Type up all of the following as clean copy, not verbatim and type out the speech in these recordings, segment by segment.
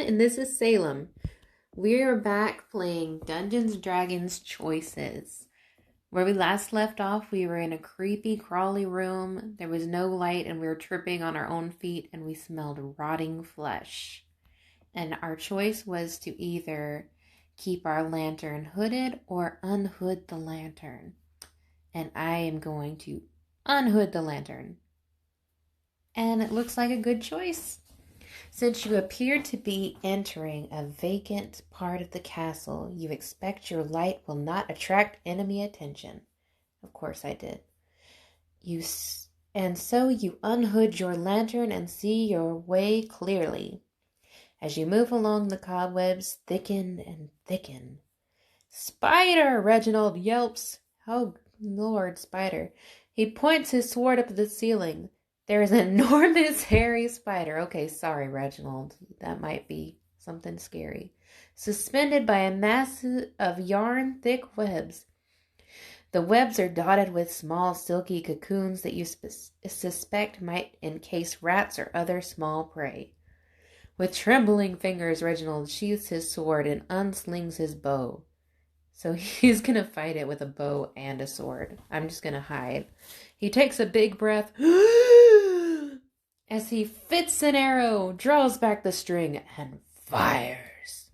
and this is Salem. We're back playing Dungeons & Dragons Choices. Where we last left off, we were in a creepy, crawly room. There was no light, and we were tripping on our own feet, and we smelled rotting flesh. And our choice was to either keep our lantern hooded or unhood the lantern. And I am going to unhood the lantern. And it looks like a good choice. Since you appear to be entering a vacant part of the castle, you expect your light will not attract enemy attention. Of course I did. So you unhood your lantern and see your way clearly. As you move along, the cobwebs thicken and thicken. "Spider!" Reginald yelps. "Oh, Lord, spider." He points his sword up at the ceiling. There is an enormous hairy spider. Okay, sorry, Reginald. That might be something scary. Suspended by a mass of yarn-thick webs. The webs are dotted with small, silky cocoons that you suspect might encase rats or other small prey. With trembling fingers, Reginald sheaths his sword and unslings his bow. So he's going to fight it with a bow and a sword. I'm just going to hide. He takes a big breath as he fits an arrow, draws back the string, and fires.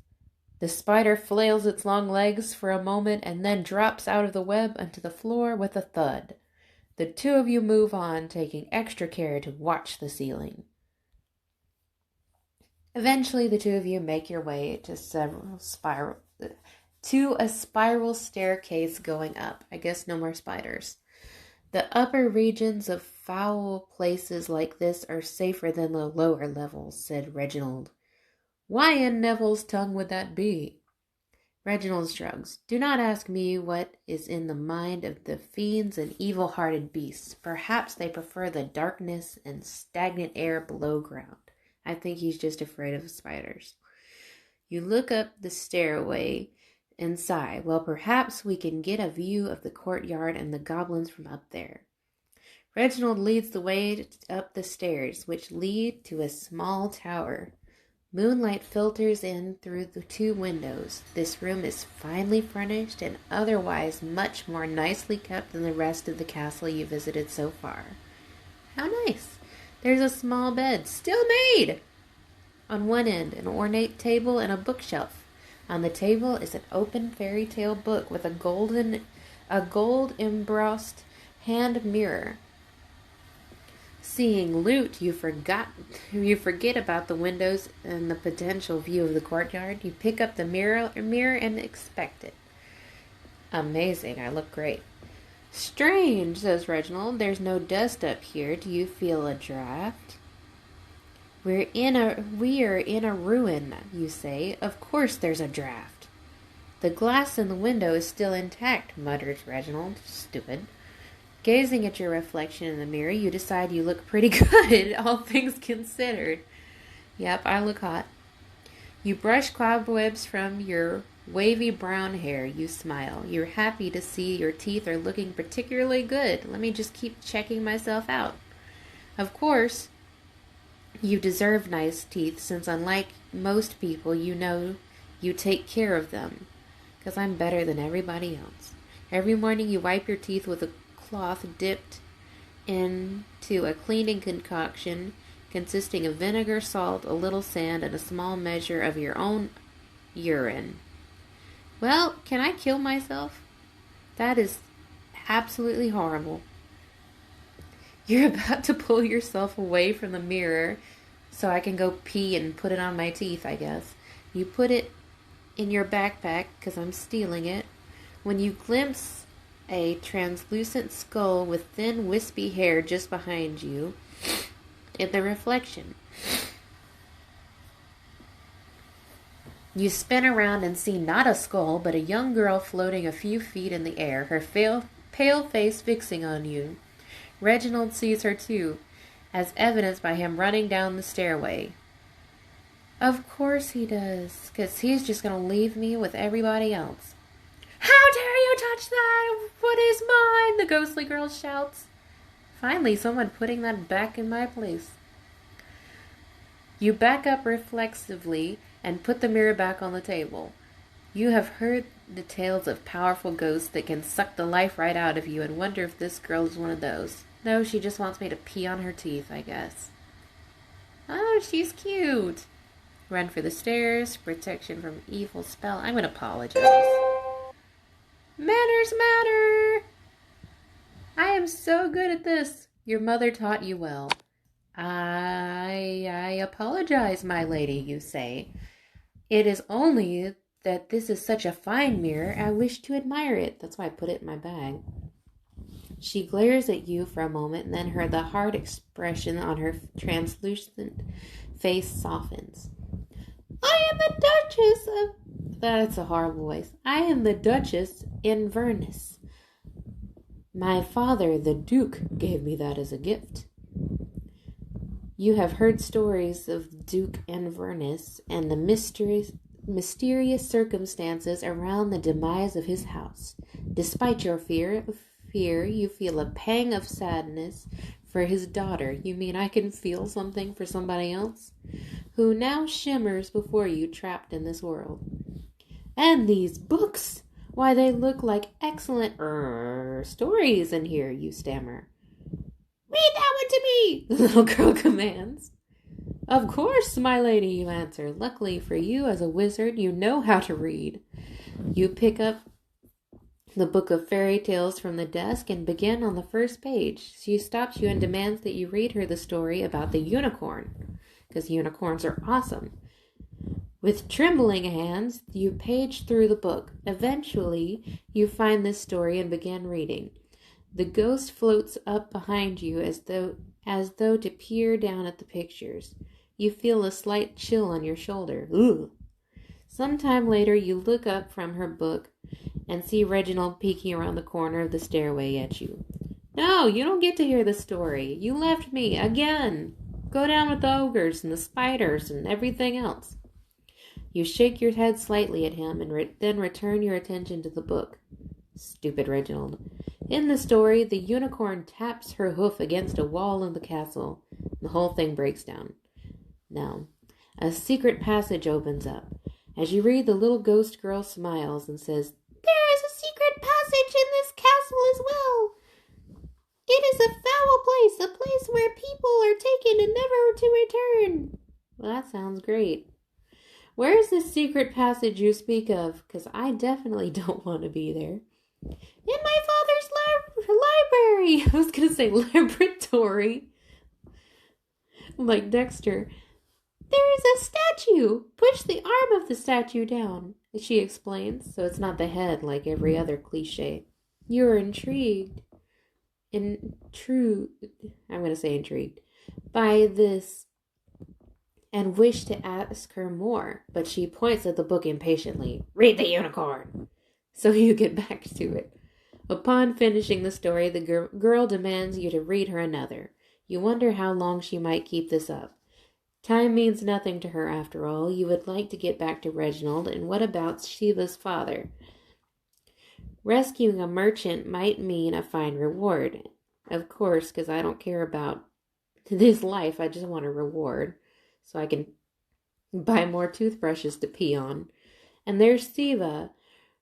The spider flails its long legs for a moment and then drops out of the web onto the floor with a thud. The two of you move on, taking extra care to watch the ceiling. Eventually, the two of you make your way to a spiral staircase going up. I guess no more spiders. The upper regions of foul places like this are safer than the lower levels, said Reginald. Why in Neville's tongue would that be? Reginald shrugs. Do not ask me what is in the mind of the fiends and evil-hearted beasts. Perhaps they prefer the darkness and stagnant air below ground. I think he's just afraid of spiders. You look up the stairway and sigh. Well, perhaps we can get a view of the courtyard and the goblins from up there. Reginald leads the way up the stairs, which lead to a small tower. Moonlight filters in through the two windows. This room is finely furnished and otherwise much more nicely kept than the rest of the castle you visited so far. How nice! There's a small bed, still made! On one end, an ornate table and a bookshelf. On the table is an open fairy tale book with a gold embossed hand mirror. Seeing loot, you forget about the windows and the potential view of the courtyard. You pick up the mirror and inspect it. Amazing, I look great. Strange, says Reginald. There's no dust up here. Do you feel a draft? We are in a ruin, you say. Of course there's a draft. The glass in the window is still intact, mutters Reginald. Stupid. Gazing at your reflection in the mirror, you decide you look pretty good, all things considered. Yep, I look hot. You brush cobwebs from your wavy brown hair. You smile. You're happy to see your teeth are looking particularly good. Let me just keep checking myself out. Of course, you deserve nice teeth, since unlike most people, you know you take care of them. Because I'm better than everybody else. Every morning you wipe your teeth with a cloth dipped into a cleaning concoction consisting of vinegar, salt, a little sand, and a small measure of your own urine. Well, can I kill myself? That is absolutely horrible. You're about to pull yourself away from the mirror so I can go pee and put it on my teeth, I guess. You put it in your backpack because I'm stealing it. When you glimpse a translucent skull with thin, wispy hair just behind you in the reflection. You spin around and see not a skull, but a young girl floating a few feet in the air, her pale face fixing on you. Reginald sees her too, as evidenced by him running down the stairway. Of course he does, because he's just going to leave me with everybody else. How dare you touch that? What is mine? The ghostly girl shouts. Finally, someone putting that back in my place. You back up reflexively and put the mirror back on the table. You have heard the tales of powerful ghosts that can suck the life right out of you and wonder if this girl is one of those. No, she just wants me to pee on her teeth, I guess. Oh, she's cute. Run for the stairs, protection from evil spell. I'm going to apologize. Manners matter. I am so good at this. Your mother taught you well. I apologize, my lady, you say. It is only that this is such a fine mirror, I wish to admire it. That's why I put it in my bag. She glares at you for a moment, and then the hard expression on her translucent face softens. I am the Duchess of... That's a horrible voice. I am the Duchess Inverness. My father, the Duke, gave me that as a gift. You have heard stories of Duke Inverness and the mysterious circumstances around the demise of his house. Despite your fear, you feel a pang of sadness for his daughter. You mean I can feel something for somebody else? Who now shimmers before you, trapped in this world. And these books! Why, they look like excellent stories in here, you stammer. Read that one to me, the little girl commands. Of course, my lady, you answer. Luckily for you, as a wizard, you know how to read. You pick up the book of fairy tales from the desk and begin on the first page. She stops you and demands that you read her the story about the unicorn, because unicorns are awesome. With trembling hands, you page through the book. Eventually, you find this story and begin reading. The ghost floats up behind you as though to peer down at the pictures. You feel a slight chill on your shoulder. Ooh. Sometime later, you look up from her book and see Reginald peeking around the corner of the stairway at you. No, you don't get to hear the story. You left me again. Go down with the ogres and the spiders and everything else. You shake your head slightly at him and then return your attention to the book. Stupid Reginald. In the story, the unicorn taps her hoof against a wall in the castle. The whole thing breaks down. Now, a secret passage opens up. As you read, the little ghost girl smiles and says, There is a secret passage in this castle as well. It is a foul place where people are taken and never to return. Well, that sounds great. Where is this secret passage you speak of? Because I definitely don't want to be there. In my father's library. I was going to say laboratory. Like Dexter. There is a statue. Push the arm of the statue down, she explains, so it's not the head like every other cliche. You're intrigued. I'm going to say intrigued. By this and wish to ask her more, but she points at the book impatiently. Read the unicorn. So you get back to it. Upon finishing the story, the girl demands you to read her another. You wonder how long she might keep this up. Time means nothing to her after all. You would like to get back to Reginald, and what about Sheba's father? Rescuing a merchant might mean a fine reward. Of course, because I don't care about this life, I just want a reward. So I can buy more toothbrushes to pee on. And there's Siva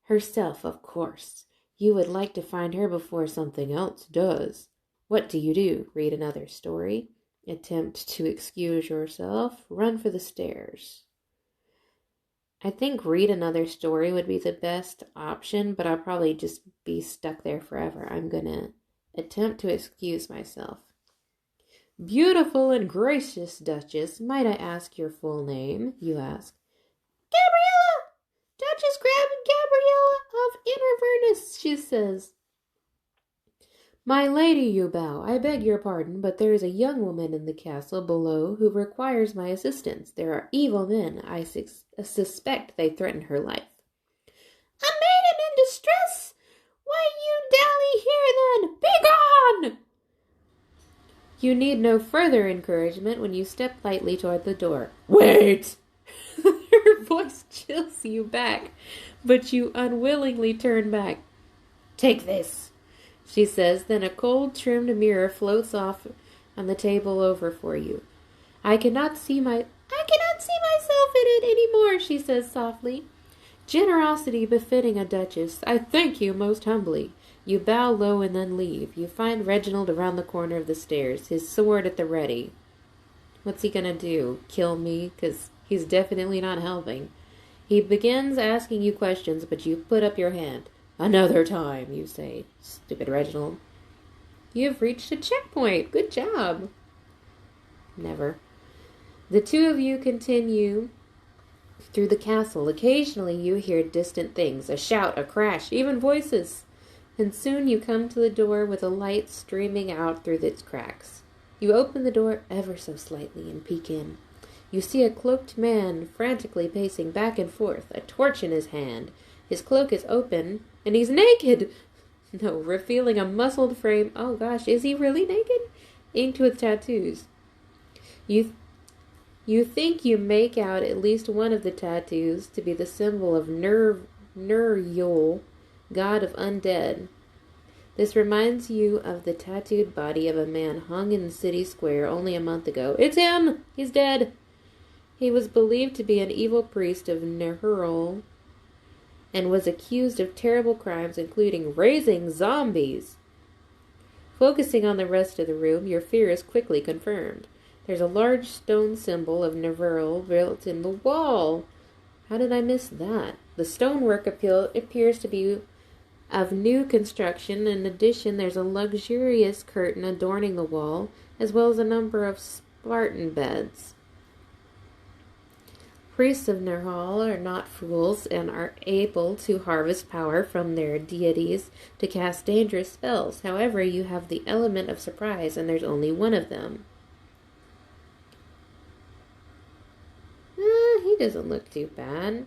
herself, of course. You would like to find her before something else does. What do? Read another story? Attempt to excuse yourself? Run for the stairs? I think read another story would be the best option, but I'll probably just be stuck there forever. I'm gonna attempt to excuse myself. Beautiful and gracious Duchess, might I ask your full name? You ask. Gabriella! Duchess Gabriella of Inverness, she says. My lady, you bow. I beg your pardon, but there is a young woman in the castle below who requires my assistance. There are evil men. I suspect they threaten her life. A maiden in distress? Why, you dally here then. Begone! You need no further encouragement when you step lightly toward the door. Wait! Her voice chills you back, but you unwillingly turn back. Take this, she says. Then a gold-trimmed mirror floats off on the table over for you. I cannot see I cannot see myself in it anymore, she says softly. Generosity befitting a duchess. I thank you most humbly. You bow low and then leave. You find Reginald around the corner of the stairs, his sword at the ready. What's he gonna do? Kill me? 'Cause he's definitely not helping. He begins asking you questions, but you put up your hand. Another time, you say. Stupid Reginald. You've reached a checkpoint. Good job. Never. The two of you continue through the castle. Occasionally you hear distant things, a shout, a crash, even voices. And soon you come to the door with a light streaming out through its cracks. You open the door ever so slightly and peek in. You see a cloaked man frantically pacing back and forth, a torch in his hand. His cloak is open, and he's naked! No, revealing a muscled frame. Oh gosh, is he really naked? Inked with tattoos. You think you make out at least one of the tattoos to be the symbol of Nur-Yul, god of undead. This reminds you of the tattooed body of a man hung in the city square only a month ago. It's him! He's dead! He was believed to be an evil priest of Nehurul and was accused of terrible crimes, including raising zombies. Focusing on the rest of the room, your fear is quickly confirmed. There's a large stone symbol of Nehurul built in the wall. How did I miss that? The stonework appears to be of new construction. In addition, there's a luxurious curtain adorning the wall, as well as a number of Spartan beds. Priests of Nehurul are not fools and are able to harvest power from their deities to cast dangerous spells. However, you have the element of surprise, and there's only one of them. He doesn't look too bad.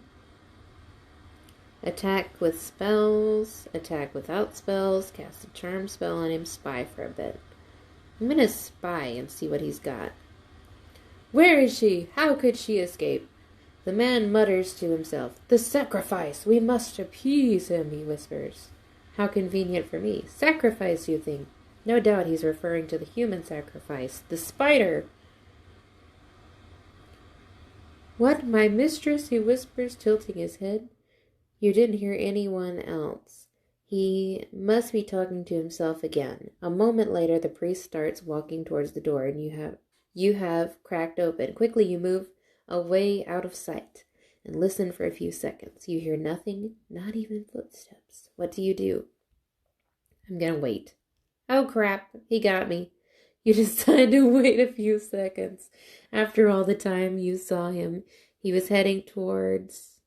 Attack with spells, attack without spells, cast a charm spell on him, spy for a bit. I'm gonna spy and see what he's got. Where is she? How could she escape? The man mutters to himself. The sacrifice! We must appease him, he whispers. How convenient for me. Sacrifice, you think? No doubt he's referring to the human sacrifice. The spider! What, my mistress? He whispers, tilting his head. You didn't hear anyone else. He must be talking to himself again. A moment later, the priest starts walking towards the door, and you have cracked open. Quickly, you move away out of sight and listen for a few seconds. You hear nothing, not even footsteps. What do? I'm gonna wait. Oh crap, he got me. You decide to wait a few seconds. After all the time you saw him, he was heading towards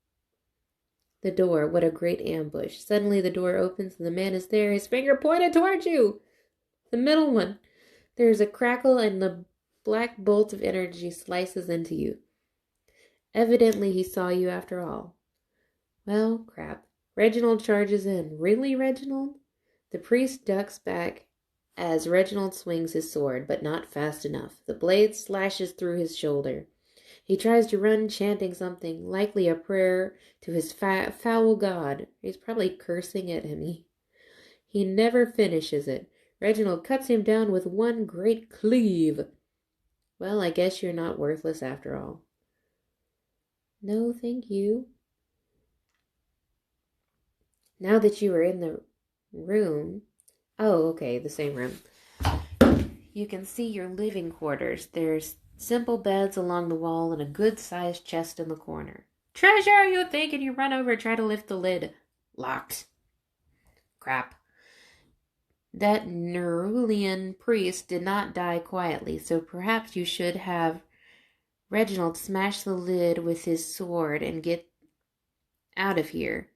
the door. What a great ambush. Suddenly the door opens and the man is there, his finger pointed towards you. The middle one. There's a crackle and the black bolt of energy slices into you. Evidently he saw you after all. Well, crap. Reginald charges in. Really, Reginald? The priest ducks back as Reginald swings his sword, but not fast enough. The blade slashes through his shoulder. He tries to run, chanting something, likely a prayer to his foul god. He's probably cursing at him. He never finishes it. Reginald cuts him down with one great cleave. Well, I guess you're not worthless after all. No, thank you. Now that you are in the room... Oh, okay, the same room. You can see your living quarters. There's simple beds along the wall and a good-sized chest in the corner. Treasure, you think, and you run over and try to lift the lid. Locked. Crap. That Nerulian priest did not die quietly, so perhaps you should have Reginald smash the lid with his sword and get out of here.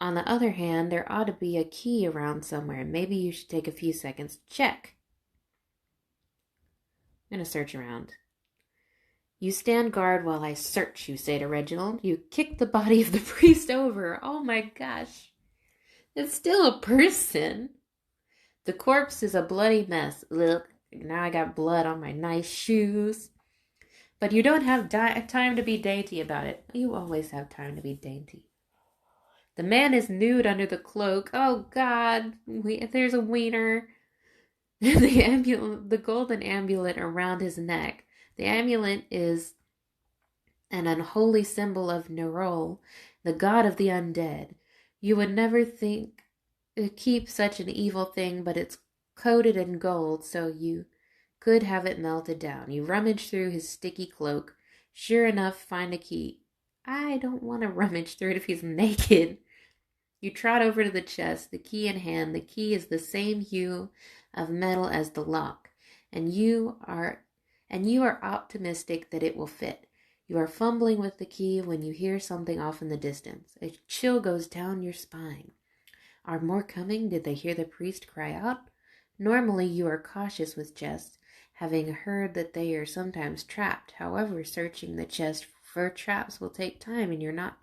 On the other hand, there ought to be a key around somewhere. Maybe you should take a few seconds to check. I'm going to search around. You stand guard while I search, you say to Reginald. You kick the body of the priest over. Oh my gosh. It's still a person. The corpse is a bloody mess. Ugh. Now I got blood on my nice shoes. But you don't have time to be dainty about it. You always have time to be dainty. The man is nude under the cloak. Oh, God. There's a wiener. The golden amulet around his neck. The amulet is an unholy symbol of Nerol, the god of the undead. You would never think to keep such an evil thing, but it's coated in gold, so you could have it melted down. You rummage through his sticky cloak. Sure enough, find a key. I don't want to rummage through it if he's naked. You trot over to the chest, the key in hand. The key is the same hue of metal as the lock, and you are optimistic that it will fit. You are fumbling with the key when you hear something off in the distance. A chill goes down your spine. Are more coming? Did they hear the priest cry out? Normally you are cautious with chests, having heard that they are sometimes trapped. However, searching the chest for traps will take time, and you're not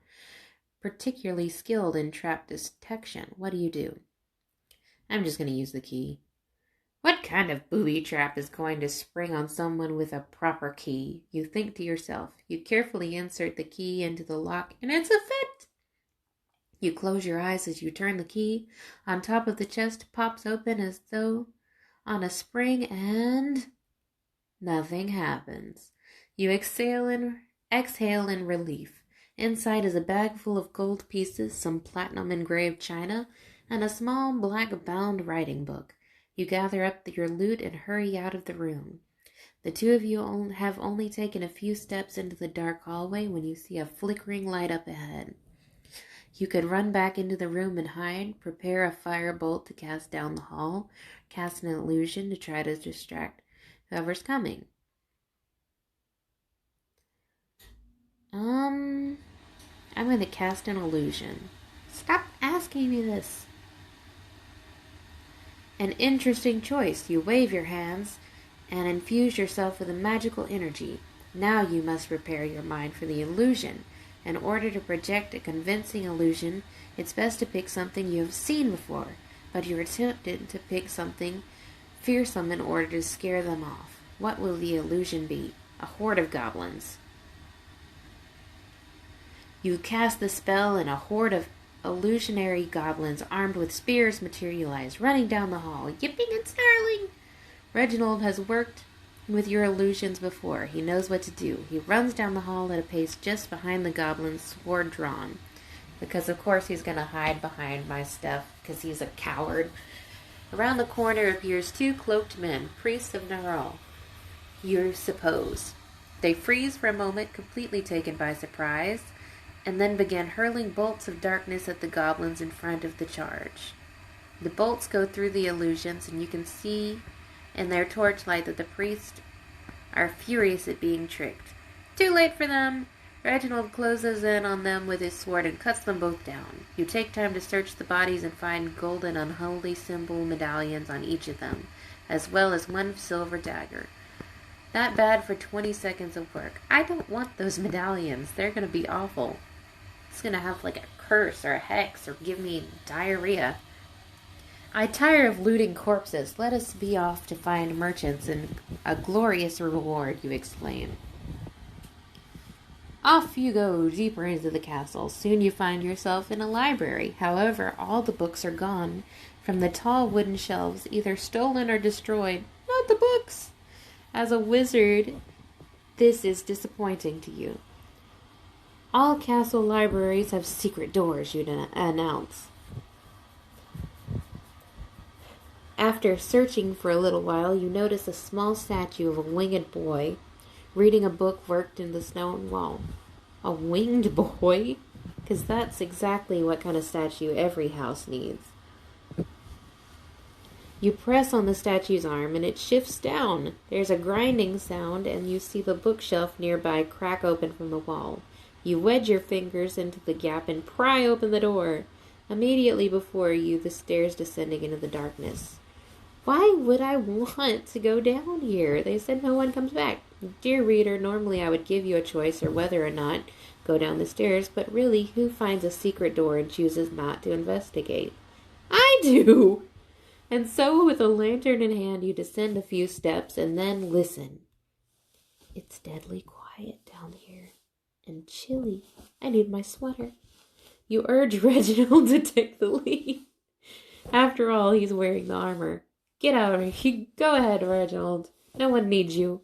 particularly skilled in trap detection. What do? I'm just going to use the key. What kind of booby trap is going to spring on someone with a proper key? You think to yourself. You carefully insert the key into the lock, and it's a fit. You close your eyes as you turn the key. On top of the chest pops open as though on a spring, and nothing happens. You exhale in relief. Inside is a bag full of gold pieces, some platinum engraved china, and a small black bound writing book. You gather up your loot and hurry out of the room. The two of you have only taken a few steps into the dark hallway when you see a flickering light up ahead. You could run back into the room and hide, prepare a firebolt to cast down the hall, cast an illusion to try to distract whoever's coming. I'm going to cast an illusion. Stop asking me this. An interesting choice. You wave your hands and infuse yourself with a magical energy. Now you must prepare your mind for the illusion. In order to project a convincing illusion, it's best to pick something you have seen before, but you're tempted to pick something fearsome in order to scare them off. What will the illusion be? A horde of goblins. You cast the spell, and a horde of illusionary goblins armed with spears materialize, running down the hall, yipping and snarling. Reginald has worked with your illusions before. He knows what to do. He runs down the hall at a pace just behind the goblins, sword drawn. Because, of course, he's going to hide behind my stuff, because he's a coward. Around the corner appears two cloaked men, priests of Naral, you suppose. They freeze for a moment, completely taken by surprise, and then begin hurling bolts of darkness at the goblins in front of the charge. The bolts go through the illusions, and you can see in their torchlight that the priests are furious at being tricked. Too late for them! Reginald closes in on them with his sword and cuts them both down. You take time to search the bodies and find golden unholy symbol medallions on each of them, as well as one silver dagger. Not bad for 20 seconds of work. I don't want those medallions. They're going to be awful. It's going to have like a curse or a hex or give me diarrhea. I tire of looting corpses. Let us be off to find merchants and a glorious reward, you exclaim. Off you go deeper into the castle. Soon you find yourself in a library. However, all the books are gone from the tall wooden shelves, either stolen or destroyed. Not the books! As a wizard, this is disappointing to you. All castle libraries have secret doors, you'd announce. After searching for a little while, you notice a small statue of a winged boy reading a book worked in the stone wall. A winged boy? Because that's exactly what kind of statue every house needs. You press on the statue's arm and it shifts down. There's a grinding sound and you see the bookshelf nearby crack open from the wall. You wedge your fingers into the gap and pry open the door. Immediately before you, the stairs descending into the darkness. Why would I want to go down here? They said no one comes back. Dear reader, normally I would give you a choice or whether or not go down the stairs, but really, who finds a secret door and chooses not to investigate? I do! And so, with a lantern in hand, you descend a few steps and then listen. It's deadly quiet down here. And chilly. I need my sweater. You urge Reginald to take the lead. After all, he's wearing the armor. Get out of here. Go ahead, Reginald. No one needs you.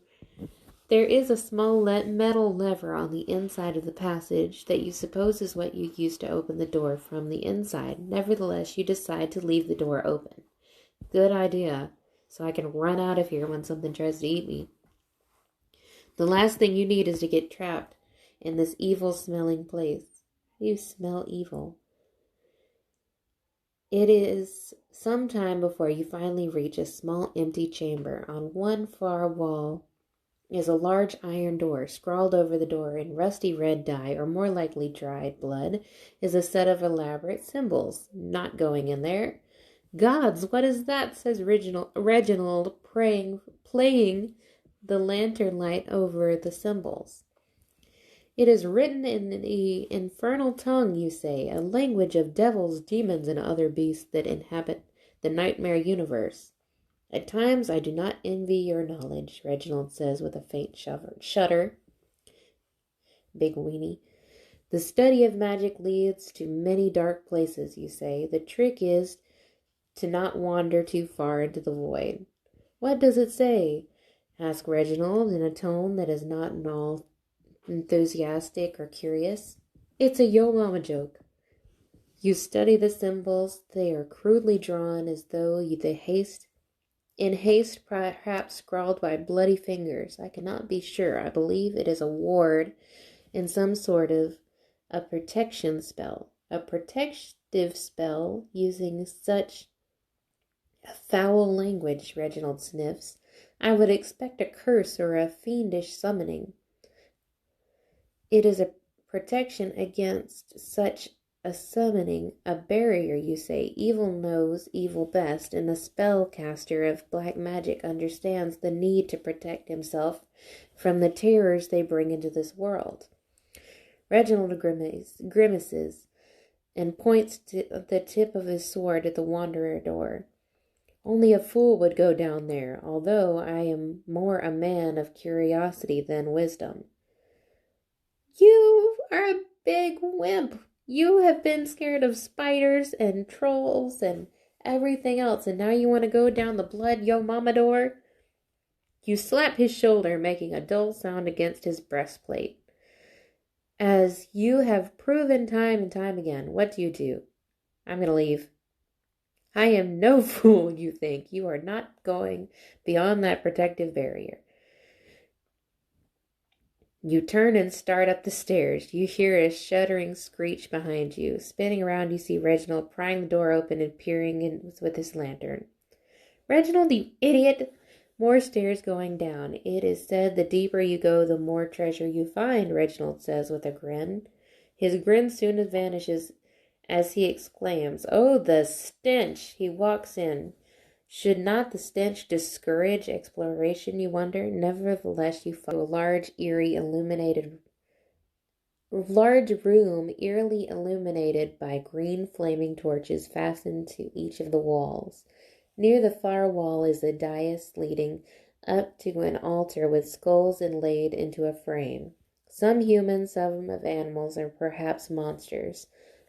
There is a small metal lever on the inside of the passage that you suppose is what you use to open the door from the inside. Nevertheless, you decide to leave the door open. Good idea, so I can run out of here when something tries to eat me. The last thing you need is to get trapped in this evil-smelling place. You smell evil. It is some time before you finally reach a small empty chamber. On one far wall is a large iron door. Scrawled over the door in rusty red dye, or more likely dried blood, is a set of elaborate symbols. Not going in there. Gods, what is that? Says Reginald, playing the lantern light over the symbols. It is written in the infernal tongue, you say, a language of devils, demons, and other beasts that inhabit the nightmare universe. At times I do not envy your knowledge, Reginald says with a faint shudder. Big weenie. The study of magic leads to many dark places, you say. The trick is to not wander too far into the void. What does it say? Asked Reginald in a tone that is not at all enthusiastic or curious. It's a yo mama joke. You study the symbols. They are crudely drawn as though in haste, perhaps scrawled by bloody fingers. I cannot be sure. I believe it is a ward in some sort of a protection spell. A protective spell using such foul language, Reginald sniffs. I would expect a curse or a fiendish summoning. It is a protection against such a summoning, a barrier, you say. Evil knows evil best, and a spellcaster of black magic understands the need to protect himself from the terrors they bring into this world. Reginald grimaces and points to the tip of his sword at the wanderer door. Only a fool would go down there, although I am more a man of curiosity than wisdom. You are a big wimp. You have been scared of spiders and trolls and everything else, and now you want to go down the blood yo mama door? You slap his shoulder, making a dull sound against his breastplate. As you have proven time and time again, what do? I'm going to leave. I am no fool, you think. You are not going beyond that protective barrier. You turn and start up the stairs. You hear a shuddering screech behind you. Spinning around, you see Reginald prying the door open and peering in with his lantern. Reginald, you idiot! More stairs going down. It is said the deeper you go, the more treasure you find, Reginald says with a grin. His grin soon vanishes as he exclaims, "Oh, the stench!" He walks in. Should not the stench discourage exploration, you wonder? Nevertheless, you find a large room eerily illuminated by green flaming torches fastened to each of the walls. Near the far wall is a dais leading up to an altar with skulls inlaid into a frame. Some human, some of animals, or perhaps monsters.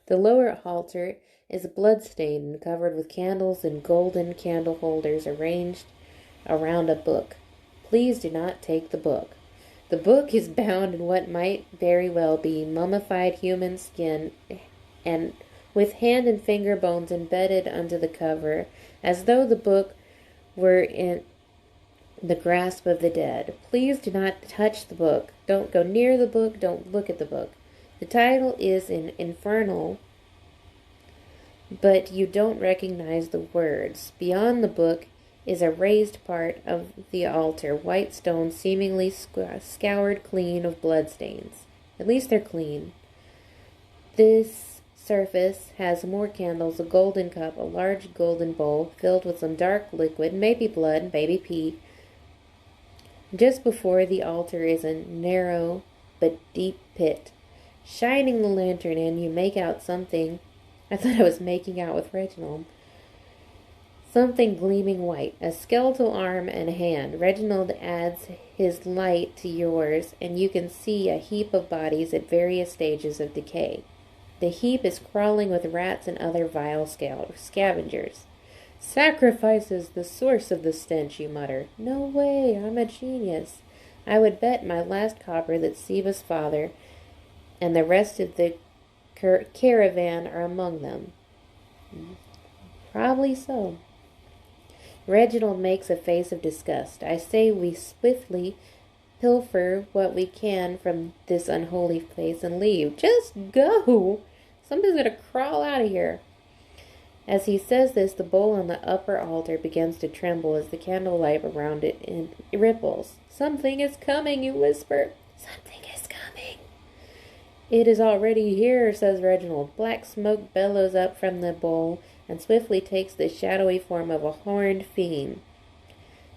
The lower altar is blood-stained and covered with candles and golden candle holders arranged around a book. Please do not take the book. The book is bound in what might very well be mummified human skin and with hand and finger bones embedded under the cover, as though the book were in the grasp of the dead. Please do not touch the book. Don't go near the book. Don't look at the book. The title is in Infernal, but you don't recognize the words. Beyond the book is a raised part of the altar, white stone seemingly scoured clean of bloodstains. At least they're clean. This surface has more candles, a golden cup, a large golden bowl filled with some dark liquid, maybe blood, maybe pee. Just before the altar is a narrow but deep pit. Shining the lantern in, you make out something. I thought I was making out with Reginald. Something gleaming white, a skeletal arm and a hand. Reginald adds his light to yours, and you can see a heap of bodies at various stages of decay. The heap is crawling with rats and other vile scavengers. Sacrifices, the source of the stench, you mutter. No way, I'm a genius. I would bet my last copper that Siva's father and the rest of the caravan are among them. Probably so. Reginald makes a face of disgust. I say we swiftly pilfer what we can from this unholy place and leave. Just go! Somebody's gonna crawl out of here. As he says this, the bowl on the upper altar begins to tremble as the candlelight around it ripples. Something is coming, you whisper. Something is coming. It is already here, says Reginald. Black smoke bellows up from the bowl and swiftly takes the shadowy form of a horned fiend.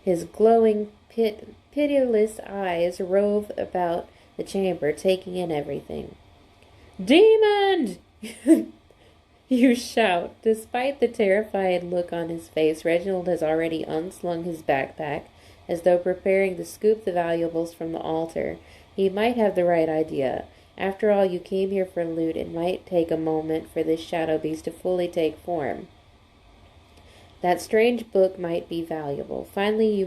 His glowing, pitiless eyes rove about the chamber, taking in everything. Demon! You shout. Despite the terrified look on his face, Reginald has already unslung his backpack, as though preparing to scoop the valuables from the altar. He might have the right idea. After all, you came here for loot. It might take a moment for this shadow beast to fully take form. That strange book might be valuable. Finally,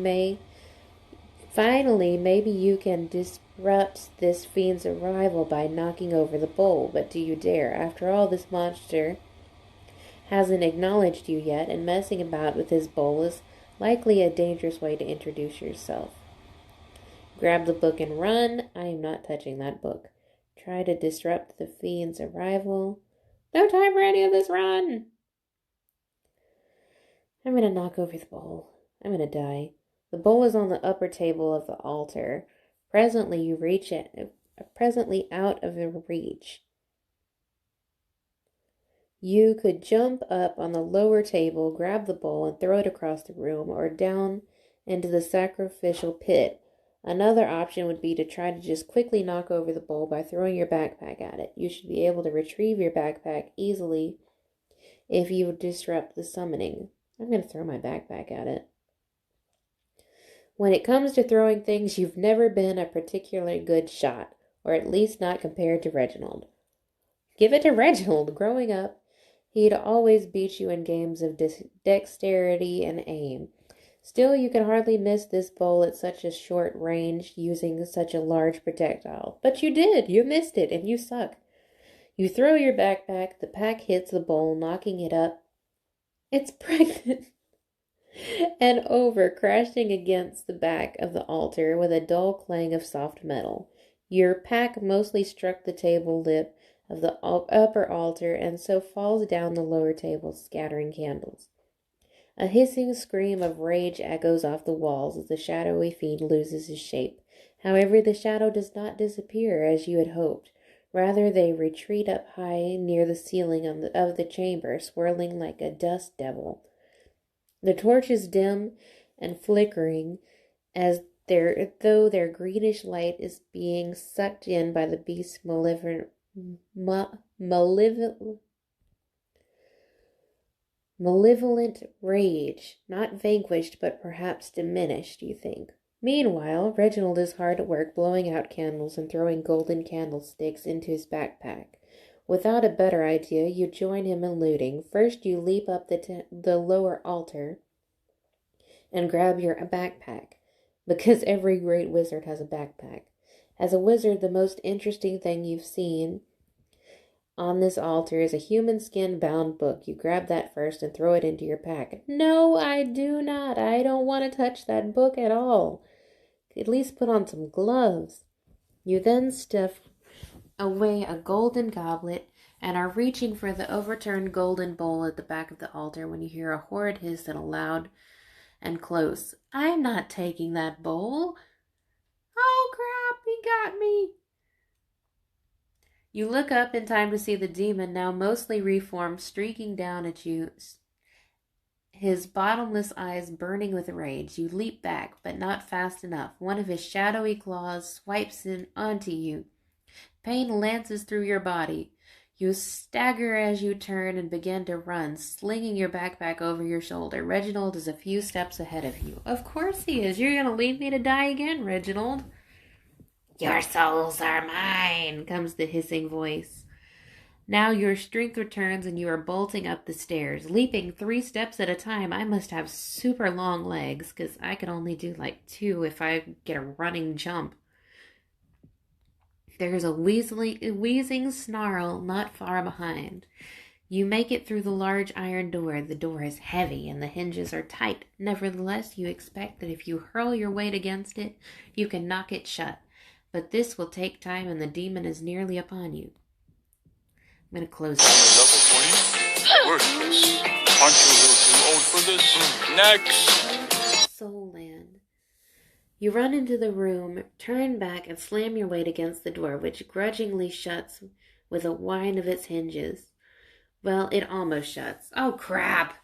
maybe you can disrupt this fiend's arrival by knocking over the bowl. But do you dare? After all, this monster hasn't acknowledged you yet, and messing about with his bowl is likely a dangerous way to introduce yourself. Grab the book and run. I am not touching that book. Try to disrupt the fiend's arrival. No time for any of this, run! I'm going to knock over the bowl. I'm going to die. The bowl is on the upper table of the altar. Presently out of the reach. You could jump up on the lower table, grab the bowl, and throw it across the room or down into the sacrificial pit. Another option would be to try to just quickly knock over the bowl by throwing your backpack at it. You should be able to retrieve your backpack easily if you disrupt the summoning. I'm going to throw my backpack at it. When it comes to throwing things, you've never been a particularly good shot, or at least not compared to Reginald. Give it to Reginald. Growing up, he'd always beat you in games of dexterity and aim. Still, you can hardly miss this bowl at such a short range using such a large projectile. But you did. You missed it, and you suck. You throw your backpack. The pack hits the bowl, knocking it up. It's pregnant. And over, crashing against the back of the altar with a dull clang of soft metal. Your pack mostly struck the table lip of the upper altar and so falls down the lower table, scattering candles. A hissing scream of rage echoes off the walls as the shadowy fiend loses his shape. However, the shadow does not disappear as you had hoped. Rather, they retreat up high near the ceiling of the chamber, swirling like a dust devil. The torch is dim and flickering as though their greenish light is being sucked in by the beast's malevolent rage, not vanquished but perhaps diminished, you think. Meanwhile, Reginald is hard at work blowing out candles and throwing golden candlesticks into his backpack. Without a better idea, you join him in looting. First, you leap up the lower altar and grab your backpack, because every great wizard has a backpack. As a wizard, the most interesting thing you've seen on this altar is a human skin bound book. You grab that first and throw it into your pack. No, I do not. I don't want to touch that book at all. At least put on some gloves. You then stuff away a golden goblet and are reaching for the overturned golden bowl at the back of the altar when you hear a horrid hiss and a loud and close. I'm not taking that bowl. Oh crap, he got me. You look up in time to see the demon, now mostly reformed, streaking down at you, his bottomless eyes burning with rage. You leap back, but not fast enough. One of his shadowy claws swipes in onto you. Pain lances through your body. You stagger as you turn and begin to run, slinging your backpack over your shoulder. Reginald is a few steps ahead of you. Of course he is. You're going to leave me to die again, Reginald. Your souls are mine, comes the hissing voice. Now your strength returns and you are bolting up the stairs, leaping 3 steps at a time. I must have super long legs, because I can only do like 2 if I get a running jump. There's a wheezing snarl not far behind. You make it through the large iron door. The door is heavy and the hinges are tight. Nevertheless, you expect that if you hurl your weight against it, you can knock it shut. But this will take time and the demon is nearly upon you. I'm going to close it. Level 20? Worthless. Aren't you a little too old for this? Next. Soul Land. You run into the room, turn back, and slam your weight against the door, which grudgingly shuts with a whine of its hinges. Well, it almost shuts. Oh, crap!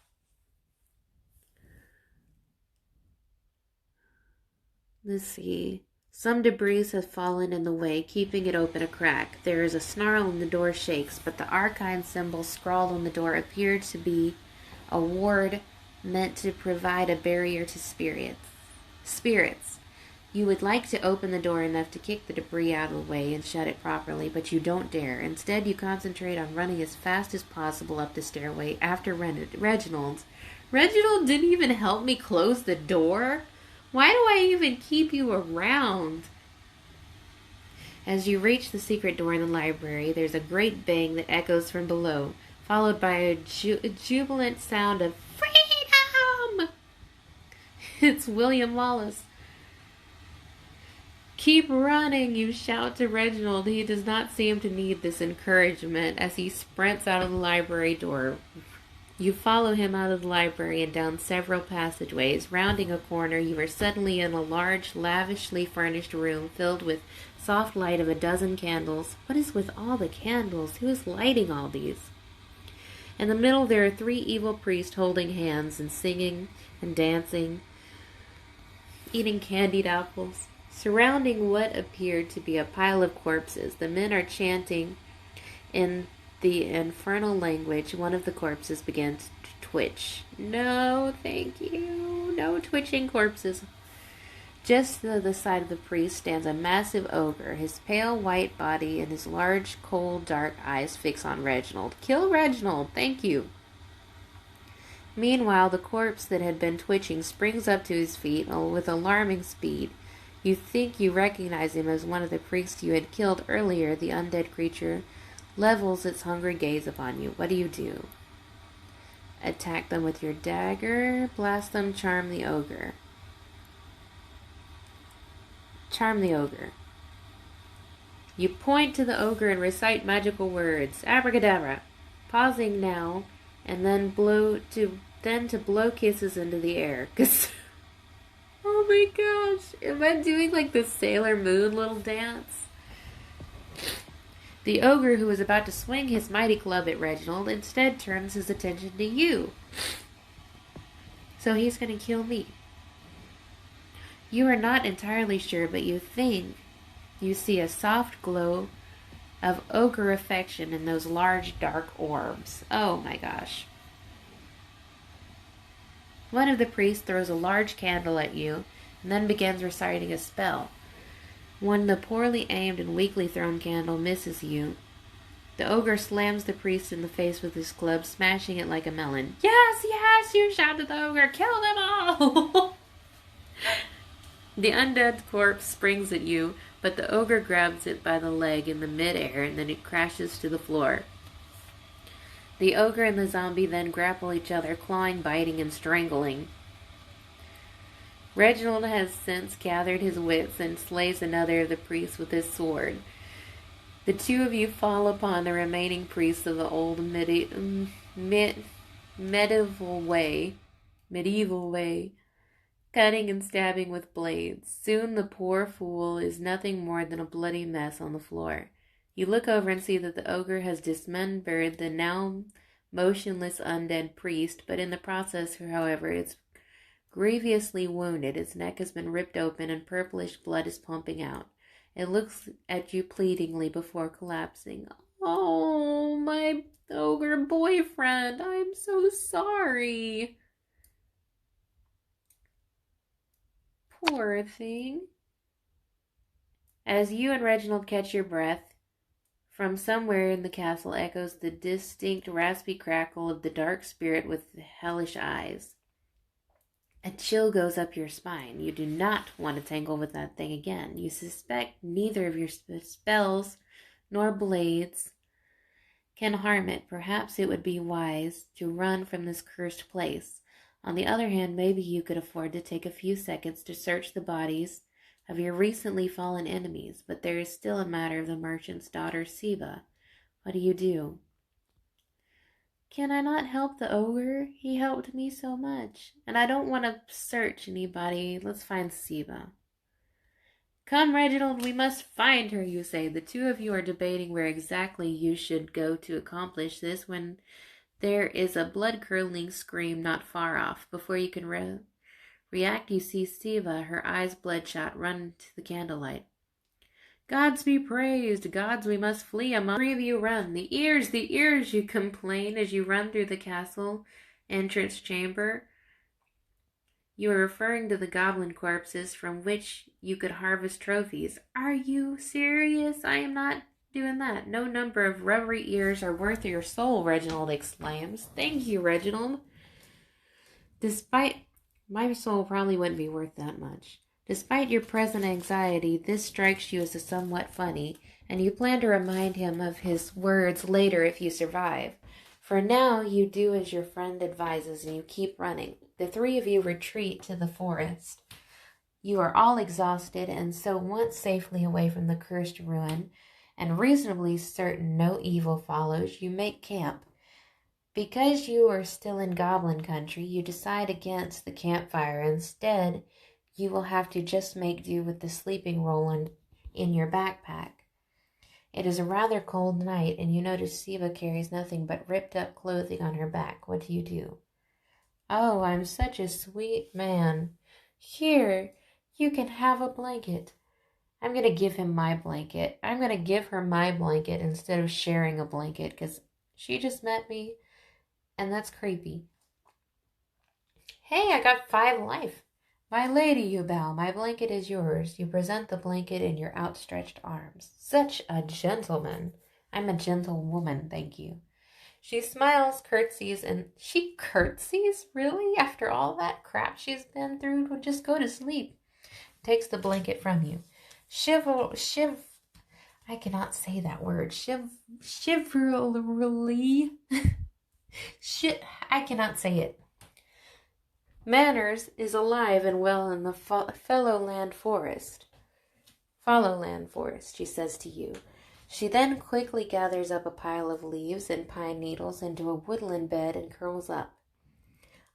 Let's see. Some debris has fallen in the way, keeping it open a crack. There is a snarl and the door shakes, but the arcane symbol scrawled on the door appeared to be a ward meant to provide a barrier to spirits. You would like to open the door enough to kick the debris out of the way and shut it properly, but you don't dare. Instead, you concentrate on running as fast as possible up the stairway after Reginald. Reginald didn't even help me close the door? Why do I even keep you around? As you reach the secret door in the library, there's a great bang that echoes from below, followed by a jubilant sound of freedom! It's William Wallace. Keep running, you shout to Reginald. He does not seem to need this encouragement as he sprints out of the library door. You follow him out of the library and down several passageways. Rounding a corner, you are suddenly in a large, lavishly furnished room filled with soft light of a dozen candles. What is with all the candles? Who is lighting all these? In the middle, there are 3 evil priests holding hands and singing and dancing, eating candied apples. Surrounding what appeared to be a pile of corpses, the men are chanting in the infernal language. One of the corpses begins to twitch. No, thank you. No twitching corpses. Just to the side of the priest stands a massive ogre. His pale white body and his large, cold, dark eyes fix on Reginald. Kill Reginald, thank you. Meanwhile, the corpse that had been twitching springs up to his feet with alarming speed. You think you recognize him as one of the priests you had killed earlier. The undead creature levels its hungry gaze upon you. What do? Attack them with your dagger. Blast them. Charm the ogre. Charm the ogre. You point to the ogre and recite magical words. Abracadabra. Pausing now, and then to blow kisses into the air. Oh my gosh. Am I doing like the Sailor Moon little dance? The ogre, who is about to swing his mighty club at Reginald, instead turns his attention to you. So he's going to kill me. You are not entirely sure, but you think you see a soft glow of ogre affection in those large dark orbs. Oh my gosh. One of the priests throws a large candle at you and then begins reciting a spell. When the poorly aimed and weakly thrown candle misses you, the ogre slams the priest in the face with his club, smashing it like a melon. Yes, yes, you shouted the ogre, kill them all! The undead corpse springs at you, but the ogre grabs it by the leg in the mid-air and then it crashes to the floor. The ogre and the zombie then grapple each other, clawing, biting, and strangling. Reginald has since gathered his wits and slays another of the priests with his sword. The 2 of you fall upon the remaining priests of the old medieval way, cutting and stabbing with blades. Soon the poor fool is nothing more than a bloody mess on the floor. You look over and see that the ogre has dismembered the now motionless undead priest, but in the process, however, it's grievously wounded. Its neck has been ripped open and purplish blood is pumping out. It looks at you pleadingly before collapsing. Oh, my ogre boyfriend, I'm so sorry. Poor thing. As you and Reginald catch your breath, From somewhere in the castle echoes the distinct raspy crackle of the dark spirit with the hellish eyes. A chill goes up your spine. You do not want to tangle with that thing again. You suspect neither of your spells nor blades can harm it. Perhaps it would be wise to run from this cursed place. On the other hand, maybe you could afford to take a few seconds to search the bodies of your recently fallen enemies, but there is still a matter of the merchant's daughter, Siba. What do you do? Can I not help the ogre? He helped me so much. And I don't want to search anybody. Let's find Siba. Come, Reginald, we must find her, you say. The two of you are debating where exactly you should go to accomplish this when there is a blood-curdling scream not far off. Before you can react, you see Siva, her eyes bloodshot, run to the candlelight. Gods be praised, gods, we must flee. Among three of you run. The ears, you complain as you run through the castle entrance chamber. You are referring to the goblin corpses from which you could harvest trophies. Are you serious? I am not doing that. No number of rubbery ears are worth your soul, Reginald exclaims. Thank you, Reginald. Despite my soul probably wouldn't be worth that much. Despite your present anxiety, this strikes you as a somewhat funny, and you plan to remind him of his words later if you survive. For now, you do as your friend advises and you keep running. The three of you retreat to the forest. You are all exhausted, and so once safely away from the cursed ruin, and reasonably certain no evil follows, you make camp. Because you are still in goblin country, you decide against the campfire. Instead, you will have to just make do with the sleeping roll in your backpack. It is a rather cold night, and you notice Siva carries nothing but ripped-up clothing on her back. What do you do? Oh, I'm such a sweet man. Here, you can have a blanket. I'm going to give him my blanket. I'm going to give her my blanket instead of sharing a blanket, because she just met me, and that's creepy. Hey, I got 5 life. My lady, you bow. My blanket is yours. You present the blanket in your outstretched arms. Such a gentleman. I'm a gentlewoman, thank you. She smiles, curtsies, and she curtsies? Really? After all that crap she's been through? Well, just go to sleep. Takes the blanket from you. I cannot say that word. Chivalry. I cannot say it. Manners is alive and well in the Fallowland Forest, she says to you. She then quickly gathers up a pile of leaves and pine needles into a woodland bed and curls up.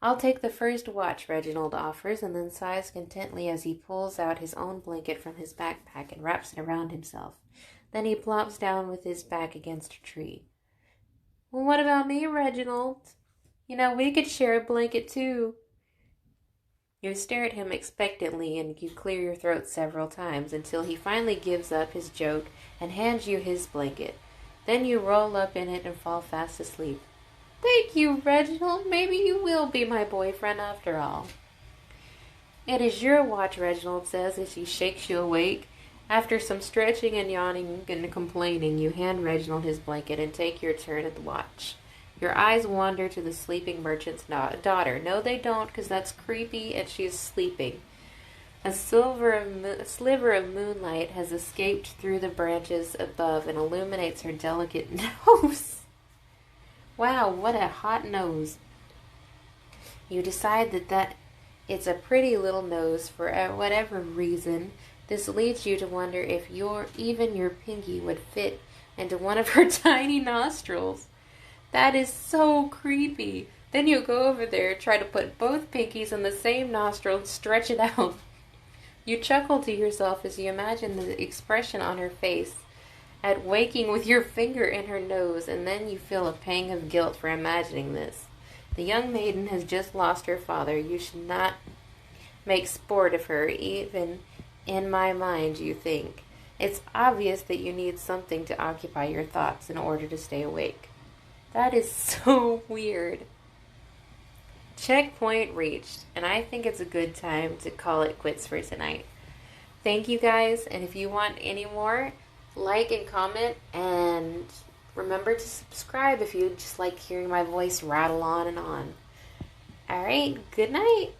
I'll take the first watch, Reginald offers, and then sighs contentedly as he pulls out his own blanket from his backpack and wraps it around himself. Then he plops down with his back against a tree. Well, what about me, Reginald? We could share a blanket too. You stare at him expectantly and you clear your throat several times until he finally gives up his joke and hands you his blanket. Then you roll up in it and fall fast asleep. Thank you, Reginald. Maybe you will be my boyfriend after all. It is your watch, Reginald says as he shakes you awake. After some stretching and yawning and complaining, you hand Reginald his blanket and take your turn at the watch. Your eyes wander to the sleeping merchant's daughter. No, they don't, because that's creepy and she's sleeping. A sliver of moonlight has escaped through the branches above and illuminates her delicate nose. Wow, what a hot nose. You decide that it's a pretty little nose for whatever reason. This leads you to wonder if even your pinky would fit into one of her tiny nostrils. That is so creepy. Then you go over there, try to put both pinkies in the same nostril and stretch it out. You chuckle to yourself as you imagine the expression on her face at waking with your finger in her nose, and then you feel a pang of guilt for imagining this. The young maiden has just lost her father. You should not make sport of her, even in my mind, you think. It's obvious that you need something to occupy your thoughts in order to stay awake. That is so weird. Checkpoint reached, and I think it's a good time to call it quits for tonight. Thank you guys, and if you want any more, like and comment, and remember to subscribe if you just like hearing my voice rattle on and on. All right, good night.